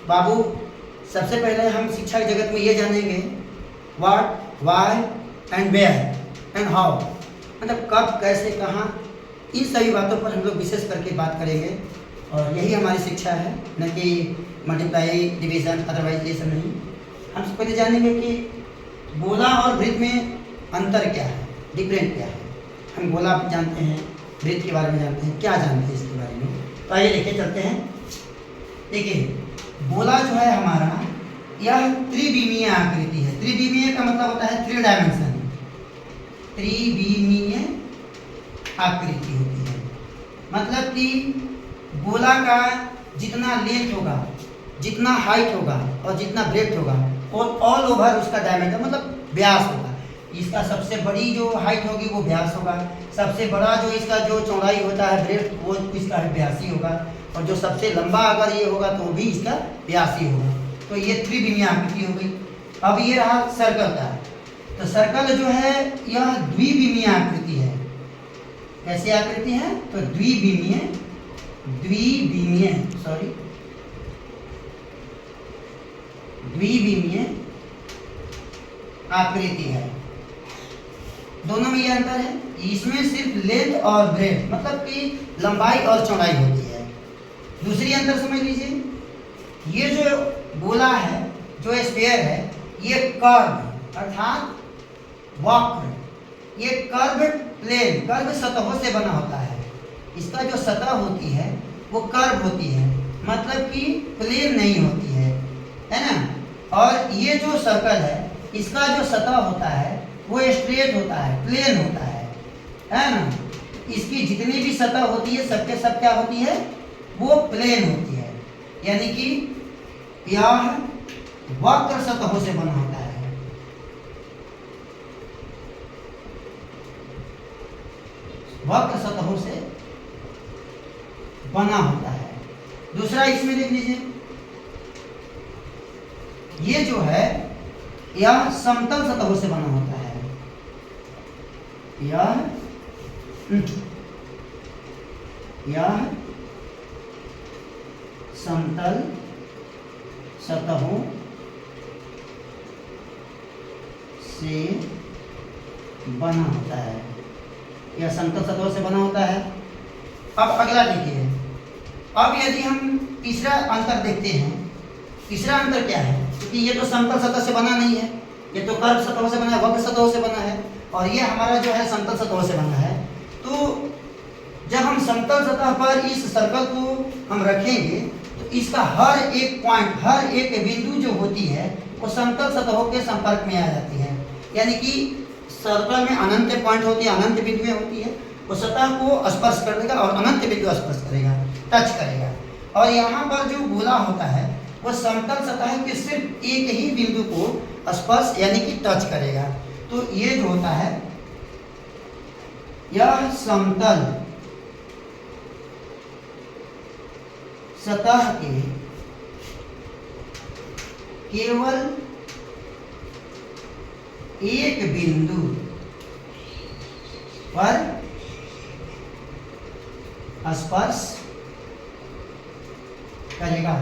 बाबू, सबसे पहले हम शिक्षा के जगत में ये जानेंगे what, why and where and how, मतलब कब, कैसे, कहाँ, इन सभी बातों पर हम लोग विशेष करके बात करेंगे। और यही हमारी शिक्षा है, न कि मल्टीप्लाई, डिवीज़न, अदरवाइज ये सब नहीं। हम सबसे पहले जानेंगे कि गोला और वृत्त में अंतर क्या है, डिफरेंट क्या है। हम गोला जानते हैं, वृत्त के बारे में जानते हैं, क्या जानते हैं इसके बारे में। तो आइए लेके चलते हैं। देखिए, गोला जो है हमारा, यह त्रिविमीय आकृति है। त्रिविमीय का मतलब होता है 3 डायमेंशन, त्रिविमीय आकृति होती है। मतलब कि गोला का जितना लेंथ होगा, जितना हाइट होगा और जितना ब्रेड्थ होगा, और ऑल ओवर उसका डायमीटर मतलब व्यास होगा। इसका सबसे बड़ी जो हाइट होगी वो व्यास होगा, सबसे बड़ा जो इसका जो चौड़ाई होता है ब्रेड्थ, वो इसका व्यासी होगा, और जो सबसे लंबा अगर ये होगा तो भी इसका व्यासी होगा। तो ये त्रिविमीय आकृति हो गई। अब ये रहा सर्कल का। तो सर्कल जो है यह द्विविमीय आकृति है। कैसी आकृति है? तो द्विविमीय आकृति है। दोनों में ये अंतर है, इसमें सिर्फ लेंथ और ब्रेड्थ मतलब कि लंबाई और चौड़ाई होती है। दूसरी अंतर समझ लीजिए, ये जो गोला है, जो स्फीयर है, ये कर्व अर्थात वक्र, ये कर्व प्लेन, कर्व सतहों से बना होता है। इसका जो सतह होती है वो कर्व होती है, मतलब कि प्लेन नहीं होती है ना। और ये जो सर्कल है, इसका जो सतह होता है वो स्ट्रेट होता है, प्लेन होता है ना। इसकी जितनी भी सतह होती है सबके सब क्या होती है? वो प्लेन होती है, यानी कि यह वक्र सतहों से बना होता है। वक्र सतहों से बना होता है। दूसरा इसमें देख लीजिए, ये जो है यह समतल सतहों से बना होता है। यह समतल सतहों से बना होता है। यह समतल सतहों से बना होता है। अब अगला देखिए, अब यदि हम तीसरा अंतर देखते हैं, तीसरा अंतर क्या है? क्योंकि ये तो समतल सतह से बना नहीं है, ये तो कर्व सतहों से बना है, वक्र सतहों से बना है, और ये हमारा जो है समतल सतहों से बना है। तो जब हम समतल सतह पर इस सर्कल को हम रखेंगे तो इसका हर एक पॉइंट, हर एक बिंदु जो होती है वो समतल सतहों के संपर्क में आ जाती है। यानी कि सर्कल में अनंत पॉइंट होती है, अनंत बिंदुएं होती है, वो सतह को स्पर्श करेगा और अनंत बिंदु स्पर्श करेगा, टच करेगा। और यहाँ पर जो गोला होता है वो समतल सतह के सिर्फ एक ही बिंदु को स्पर्श यानी कि टच करेगा। तो ये जो होता है, यह समतल सतह के केवल एक बिंदु पर स्पर्श करेगा।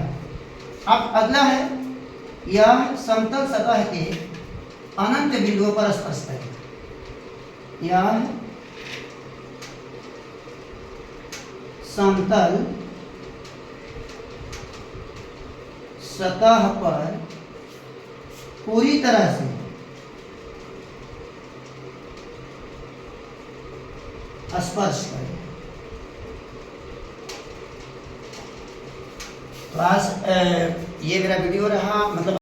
अब अगला है, यह समतल सतह के अनंत बिंदुओं पर स्पर्श करेगा। यह समतल सतह पर पूरी तरह से स्पर्श करें। तो आज ये मेरा वीडियो रहा, मतलब